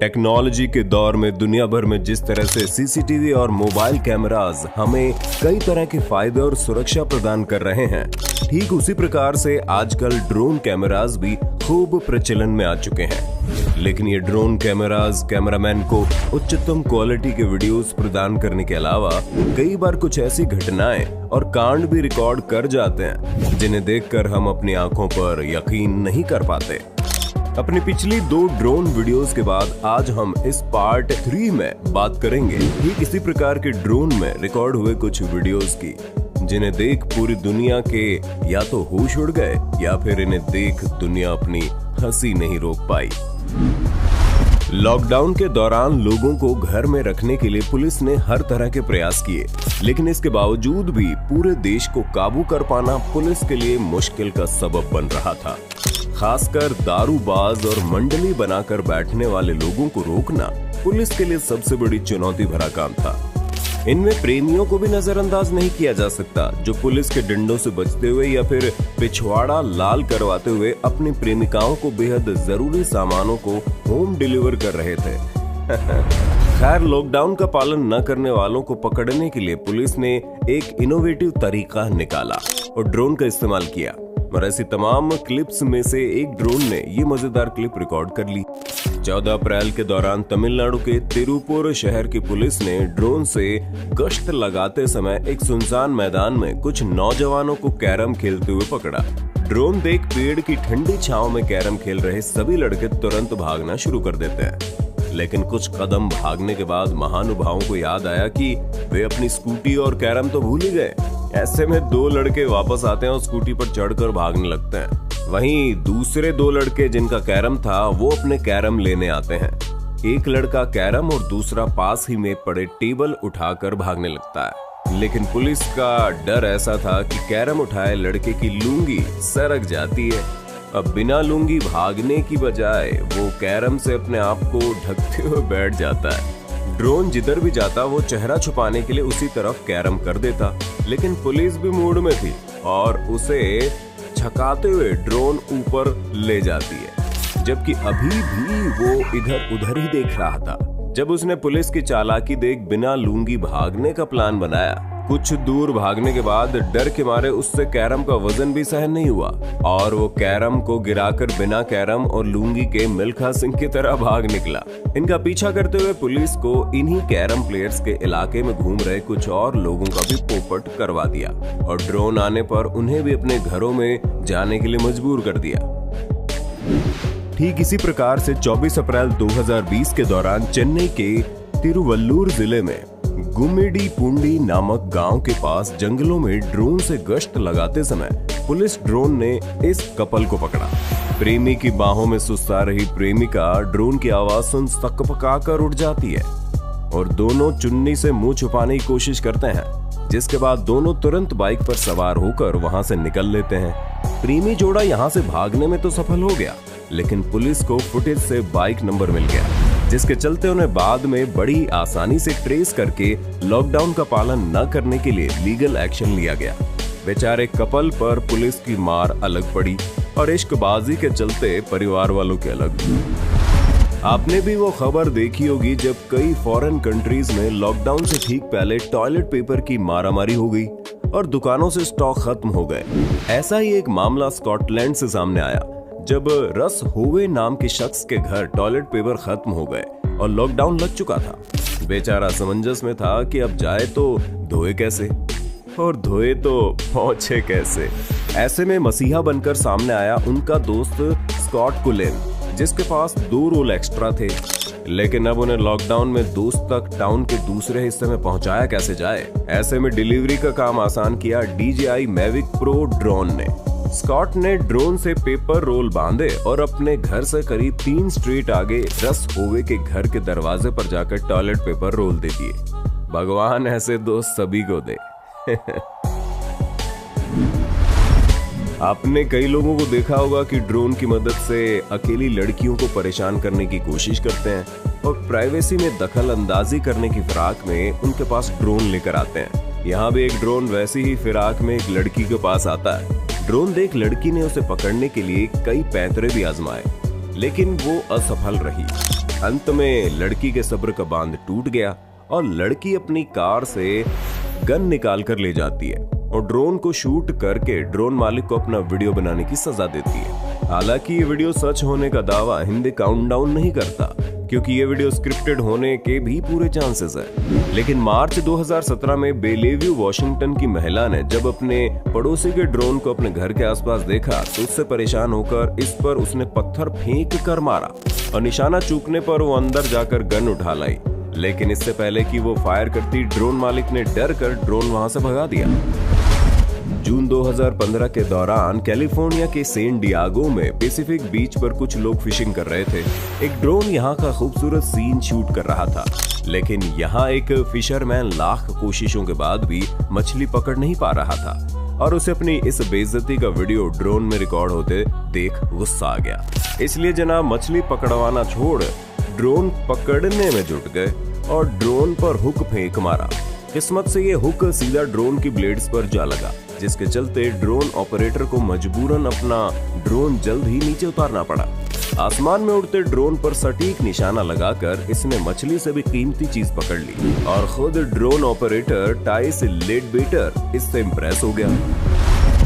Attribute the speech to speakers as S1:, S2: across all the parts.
S1: Technology के दौर में दुनिया भर में जिस तरह से सीसीटीवी और मोबाइल कैमरास हमें कई तरह के फायदे और सुरक्षा प्रदान कर रहे हैं, ठीक उसी प्रकार से आजकल ड्रोन कैमरास भी खूब प्रचलन में आ चुके हैं। लेकिन ये ड्रोन कैमरास कैमरामैन को उच्चतम क्वालिटी के वीडियोस प्रदान करने के अलावा कई बार कुछ ऐसी घटनाएं और कांड भी रिकॉर्ड कर जाते हैं जिन्हें देखकर हम अपनी आंखों पर यकीन नहीं कर पाते। अपनी पिछली 2 ड्रोन वीडियोस के बाद आज हम इस पार्ट 3 में बात करेंगे ठीक इसी प्रकार के ड्रोन में रिकॉर्ड हुए कुछ वीडियोस की, जिन्हें देख पूरी दुनिया के या तो होश उड़ गए या फिर इन्हें देख दुनिया अपनी हंसी नहीं रोक पाई। लॉकडाउन के दौरान लोगों को घर में रखने के लिए पुलिस ने हर तरह के प्रयास किए, लेकिन इसके बावजूद भी पूरे देश को काबू कर पाना पुलिस के लिए मुश्किल का सबब बन रहा था। खासकर दारूबाज और मंडली बनाकर बैठने वाले लोगों को रोकना पुलिस के लिए सबसे बड़ी चुनौती भरा काम था। इनमें प्रेमियों को भी नजरअंदाज नहीं किया जा सकता, जो पुलिस के डंडों से बचते हुए या फिर पिछवाड़ा लाल करवाते हुए अपनी प्रेमिकाओं को बेहद जरूरी सामानों को होम डिलीवर कर रहे थे। खैर, लॉकडाउन का पालन न करने वालों को पकड़ने के लिए पुलिस ने एक इनोवेटिव तरीका निकाला और ड्रोन का इस्तेमाल किया, और ऐसी तमाम क्लिप्स में से एक ड्रोन ने ये मजेदार क्लिप रिकॉर्ड कर ली। 14 अप्रैल के दौरान तमिलनाडु के तिरुपुर शहर की पुलिस ने ड्रोन से गश्त लगाते समय एक सुनसान मैदान में कुछ नौजवानों को कैरम खेलते हुए पकड़ा। ड्रोन देख पेड़ की ठंडी छांव में कैरम खेल रहे सभी लड़के तुरंत भागना शुरू कर देते हैं, लेकिन कुछ कदम भागने के बाद महानुभावों को याद आया कि वे अपनी स्कूटी और कैरम तो भूल ही गए। ऐसे में 2 लड़के वापस आते हैं और स्कूटी पर चढ़कर भागने लगते हैं। वहीं दूसरे 2 लड़के जिनका कैरम था वो अपने कैरम लेने आते हैं। एक लड़का कैरम और दूसरा पास ही में पड़े टेबल उठाकर भागने लगता है, लेकिन पुलिस का डर ऐसा था कि कैरम उठाए लड़के की लुंगी सरक जाती है। अब बिना लुंगी भागने की बजाय वो कैरम से अपने आप को ढकते हुए बैठ जाता है। ड्रोन जिधर भी जाता वो चेहरा छुपाने के लिए उसी तरफ कैरम कर देता, लेकिन पुलिस भी मूड में थी और उसे छकाते हुए ड्रोन ऊपर ले जाती है, जबकि अभी भी वो इधर उधर ही देख रहा था। जब उसने पुलिस की चालाकी देख बिना लुंगी भागने का प्लान बनाया, कुछ दूर भागने के बाद डर के मारे उससे कैरम का वजन भी सहन नहीं हुआ और वो कैरम को गिराकर बिना कैरम और लुंगी के मिल्खा सिंह की तरह भाग निकला। इनका पीछा करते हुए पुलिस को इन्हीं कैरम प्लेयर्स के इलाके में घूम रहे कुछ और लोगों का भी पोपट करवा दिया और ड्रोन आने पर उन्हें भी अपने घरों में जाने के लिए मजबूर कर दिया। ठीक इसी प्रकार से 24 अप्रैल 2020 के दौरान चेन्नई के तिरुवल्लूर जिले में गुम्मिडीपूंडी नामक गांव के पास जंगलों में ड्रोन से गश्त लगाते समय पुलिस ड्रोन ने इस कपल को पकड़ा। प्रेमी की बाहों में सुस्ता रही प्रेमिका ड्रोन की आवाज सुन सकपकाकर उठ जाती है और दोनों चुन्नी से मुंह छुपाने की कोशिश करते हैं, जिसके बाद दोनों तुरंत बाइक पर सवार होकर वहां से निकल लेते हैं। प्रेमी जोड़ा यहां से भागने में तो सफल हो गया, लेकिन पुलिस को फुटेज से बाइक नंबर मिल गया, जिसके चलते उन्हें बाद में बड़ी आसानी से ट्रेस करके लॉकडाउन का पालन न करने के लिए लीगल एक्शन लिया गया। बेचारे कपल पर पुलिस की मार अलग पड़ी और इश्कबाजी के चलते परिवार वालों के अलग। आपने भी वो खबर देखी होगी जब कई फॉरेन कंट्रीज में लॉकडाउन से ठीक पहले टॉयलेट पेपर की मारामारी हो गई और दुकानों से स्टॉक खत्म हो गए। ऐसा ही एक मामला स्कॉटलैंड से सामने आया, जब रस होवे नाम के शख्स के घर टॉयलेट पेपर खत्म हो गए और लॉकडाउन लग चुका था। बेचारा समंजस में था कि अब जाए तो धोए कैसे और धोए तो पहुंचे कैसे। ऐसे में मसीहा बनकर सामने आया उनका दोस्त स्कॉट कुलेन, जिसके पास 2 रोल एक्स्ट्रा थे, लेकिन अब उन्हें लॉकडाउन में दोस्त तक टाउन के दूसरे हिस्से में पहुंचाया कैसे जाए। ऐसे में डिलीवरी का काम आसान किया DJI Mavic Pro ड्रोन ने। स्कॉट ने ड्रोन से पेपर रोल बांधे और अपने घर से करीब 3 स्ट्रीट आगे रस होवे के घर के दरवाजे पर जाकर टॉयलेट पेपर रोल दे दिए। भगवान ऐसे दोस्त सभी को दे। आपने कई लोगों को देखा होगा कि ड्रोन की मदद से अकेली लड़कियों को परेशान करने की कोशिश करते हैं और प्राइवेसी में दखल अंदाजी करने की फिराक में उनके पास ड्रोन लेकर आते हैं। यहाँ भी एक ड्रोन वैसी ही फिराक में एक लड़की के पास आता है। ड्रोन देख लड़की ने उसे पकड़ने के लिए कई पैंतरे भी आजमाए, लेकिन वो असफल रही। अंत में लड़की के सब्र का बांध टूट गया और लड़की अपनी कार से गन निकाल कर ले जाती है और ड्रोन को शूट करके ड्रोन मालिक को अपना वीडियो बनाने की सजा देती है। हालांकि ये वीडियो सच होने का दावा हिंदी काउंटडाउन नहीं करता, क्योंकि ये वीडियो स्क्रिप्टेड होने के भी पूरे चांसेस है। लेकिन मार्च 2017 में बेलेव्यू वाशिंगटन की महिला ने जब अपने पड़ोसी के ड्रोन को अपने घर के आसपास देखा तो उससे परेशान होकर इस पर उसने पत्थर फेंक कर मारा और निशाना चूकने पर वो अंदर जाकर गन उठा लाई। लेकिन इससे पहले कि वो फायर करती, ड्रोन मालिक ने डर कर ड्रोन वहां से भगा दिया। जून 2015 के दौरान कैलिफोर्निया के सैन डिएगो में पैसिफिक बीच पर कुछ लोग फिशिंग कर रहे थे। एक ड्रोन यहाँ का खूबसूरत सीन शूट कर रहा था, लेकिन यहाँ एक फिशरमैन लाख कोशिशों के बाद भी मछली पकड़ नहीं पा रहा था और उसे अपनी इस बेइज्जती का वीडियो ड्रोन में रिकॉर्ड होते देख गुस्सा आ गया। इसलिए जनाब मछली पकड़वाना छोड़ ड्रोन पकड़ने में जुट गए और ड्रोन पर हुक फेंक मारा। किस्मत से ये हुक सीधा ड्रोन की ब्लेड्स पर जा लगा, जिसके चलते ड्रोन ऑपरेटर को मजबूरन अपना ड्रोन जल्द ही नीचे उतारना पड़ा। आसमान में उड़ते ड्रोन पर सटीक निशाना लगाकर इसने मछली से भी कीमती चीज पकड़ ली और खुद ड्रोन ऑपरेटर टाइस लेडबेटर इससे इम्प्रेस हो गया।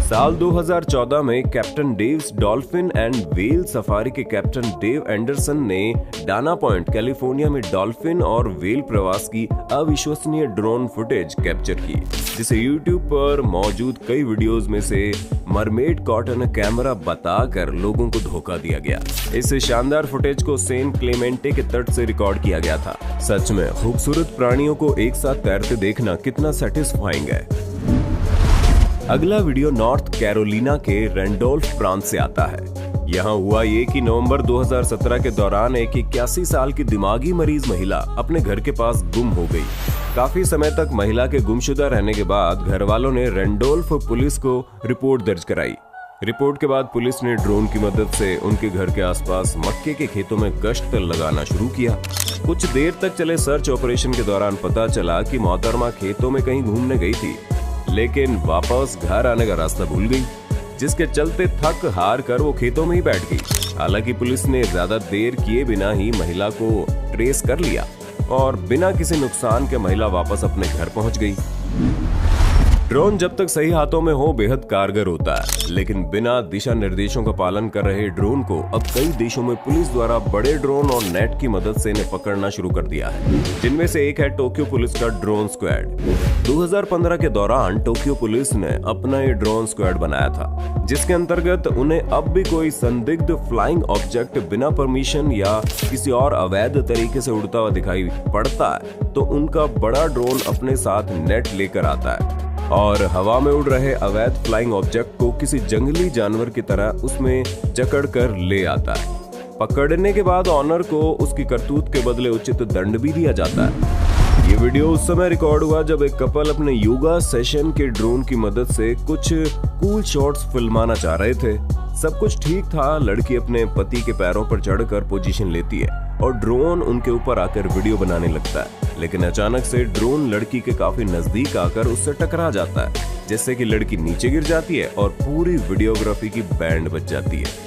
S1: साल 2014 में captain डेव्स dolphin and whale safari के कैप्टन डेव एंडरसन ने डाना पॉइंट कैलिफोर्निया में डॉल्फिन और व्हेल प्रवास की अविश्वसनीय ड्रोन फुटेज कैप्चर की, जिसे यूट्यूब पर मौजूद कई वीडियोस में से मरमेड कॉट ऑन कैमरा बताकर लोगों को धोखा दिया गया। इस शानदार फुटेज को सेन क्लेमेंटे के तट से रिकॉर्ड किया गया था। सच में खूबसूरत प्राणियों को एक साथ तैरते देखना कितना सेटिस्फाइंग है। अगला वीडियो नॉर्थ कैरोलिना के रैंडोल्फ प्रांत से आता है। यहाँ हुआ ये कि नवंबर 2017 के दौरान एक 81 साल की दिमागी मरीज महिला अपने घर के पास गुम हो गई। काफी समय तक महिला के गुमशुदा रहने के बाद घर वालों ने रैंडोल्फ पुलिस को रिपोर्ट दर्ज कराई। रिपोर्ट के बाद पुलिस ने ड्रोन की मदद से उनके घर के आसपास मक्के के खेतों में गश्त लगाना शुरू किया। कुछ देर तक चले सर्च ऑपरेशन के दौरान पता चला कि मोहतरमा खेतों में कहीं घूमने गई थी, लेकिन वापस घर आने का रास्ता भूल गई, जिसके चलते थक हार कर वो खेतों में ही बैठ गई। हालांकि पुलिस ने ज्यादा देर किए बिना ही महिला को ट्रेस कर लिया और बिना किसी नुकसान के महिला वापस अपने घर पहुंच गई। ड्रोन जब तक सही हाथों में हो बेहद कारगर होता है, लेकिन बिना दिशा निर्देशों का पालन कर रहे ड्रोन को अब कई देशों में पुलिस द्वारा बड़े ड्रोन और नेट की मदद से इन्हें पकड़ना शुरू कर दिया है, जिनमें से एक है टोक्यो पुलिस का ड्रोन स्क्वाड। 2015 के दौरान टोक्यो पुलिस ने अपना ये ड्रोन स्क्वाड बनाया था, जिसके अंतर्गत उन्हें अब भी कोई संदिग्ध फ्लाइंग ऑब्जेक्ट बिना परमिशन या किसी और अवैध तरीके से उड़ता हुआ दिखाई पड़ता है तो उनका बड़ा ड्रोन अपने साथ नेट लेकर आता है और हवा में उड़ रहे अवैध फ्लाइंग ऑब्जेक्ट को किसी जंगली जानवर की तरह उसमें जकड़ कर ले आता है। पकड़ने के बाद ऑनर को उसकी करतूत के बदले उचित दंड भी दिया जाता है। ये वीडियो उस समय रिकॉर्ड हुआ जब एक कपल अपने योगा सेशन के ड्रोन की मदद से कुछ कूल शॉट्स फिल्माना चाह रहे थे। सब कुछ ठीक था, लड़की अपने पति के पैरों पर चढ़कर पोजीशन लेती है और ड्रोन उनके ऊपर आकर वीडियो बनाने लगता है, लेकिन अचानक से ड्रोन लड़की के काफी नजदीक आकर उससे टकरा जाता है, जिससे कि लड़की नीचे गिर जाती है और पूरी वीडियोग्राफी की बैंड बज जाती है।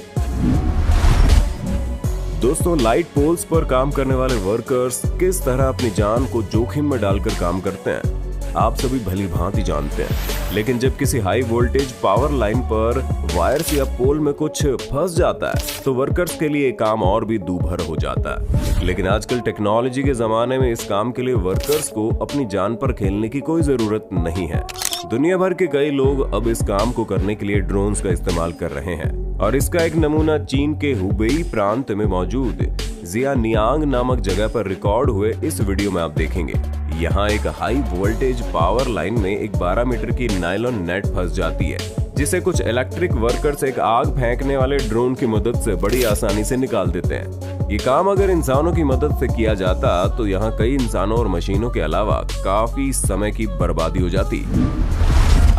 S1: दोस्तों, लाइट पोल्स पर काम करने वाले वर्कर्स किस तरह अपनी जान को जोखिम में डालकर काम करते हैं आप सभी भली भांति जानते हैं, लेकिन जब किसी हाई वोल्टेज पावर लाइन पर वायर्स या पोल में कुछ फंस जाता है तो वर्कर्स के लिए काम और भी दूभर हो जाता है। लेकिन आजकल टेक्नोलॉजी के जमाने में इस काम के लिए वर्कर्स को अपनी जान पर खेलने की कोई जरूरत नहीं है। दुनिया भर के कई लोग अब इस काम को करने के लिए ड्रोन्स का इस्तेमाल कर रहे हैं और इसका एक नमूना चीन के हुबेई प्रांत में मौजूद जियानियांग नामक जगह पर रिकॉर्ड हुए इस वीडियो में आप देखेंगे। यहाँ एक हाई वोल्टेज पावर लाइन में एक 12 मीटर की नायलॉन नेट फंस जाती है, जिसे कुछ इलेक्ट्रिक वर्कर्स एक आग फेंकने वाले ड्रोन की मदद से बड़ी आसानी से निकाल देते हैं। ये काम अगर इंसानों की मदद से किया जाता तो यहाँ कई इंसानों और मशीनों के अलावा काफी समय की बर्बादी हो जाती।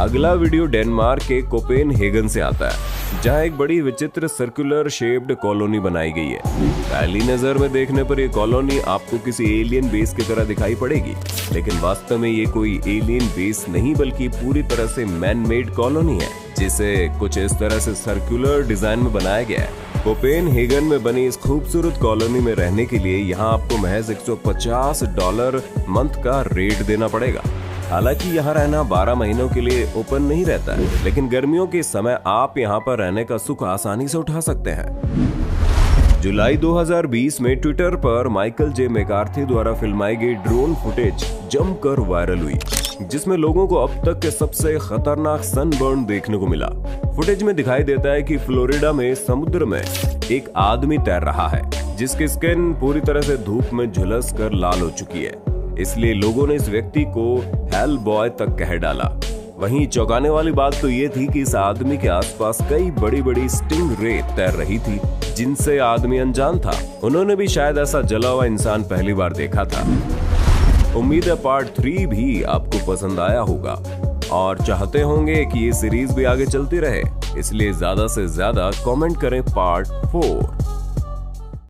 S1: अगला वीडियो डेनमार्क के कोपेनहेगन से आता है, जहां एक बड़ी विचित्र सर्कुलर शेप्ड कॉलोनी बनाई गई है। पहली नजर में देखने पर ये कॉलोनी आपको किसी एलियन बेस की तरह दिखाई पड़ेगी, लेकिन वास्तव में ये कोई एलियन बेस नहीं बल्कि पूरी तरह से मैन मेड कॉलोनी है, जिसे कुछ इस तरह से सर्कुलर डिजाइन में बनाया गया है। कोपेनहेगन में बनी इस खूबसूरत कॉलोनी में रहने के लिए यहाँ आपको महज $150 मंथ का रेट देना पड़ेगा। हालांकि यहाँ रहना 12 महीनों के लिए ओपन नहीं रहता है, लेकिन गर्मियों के समय आप यहाँ पर रहने का सुख आसानी से उठा सकते हैं। जुलाई 2020 में ट्विटर पर माइकल जे मैकार्थी द्वारा फिल्माई गई ड्रोन फुटेज जमकर वायरल हुई, जिसमें लोगों को अब तक के सबसे खतरनाक सनबर्न देखने को मिला। फुटेज में दिखाई देता है कि फ्लोरिडा में समुद्र में एक आदमी तैर रहा है, जिसकी स्किन पूरी तरह से धूप में झुलस कर लाल हो चुकी है, इसलिए लोगों ने इस व्यक्ति को हेल बॉय तक कह डाला। वहीं चौंकाने वाली बात तो ये थी कि इस आदमी के आसपास कई बड़ी बड़ी स्टिंग रे तैर रही थी, जिनसे आदमी अनजान था। उन्होंने भी शायद ऐसा जला हुआ इंसान पहली बार देखा था। उम्मीद है पार्ट 3 भी आपको पसंद आया होगा और चाहते होंगे कि ये सीरीज भी आगे चलती रहे, इसलिए ज्यादा से ज्यादा कमेंट करें पार्ट 4।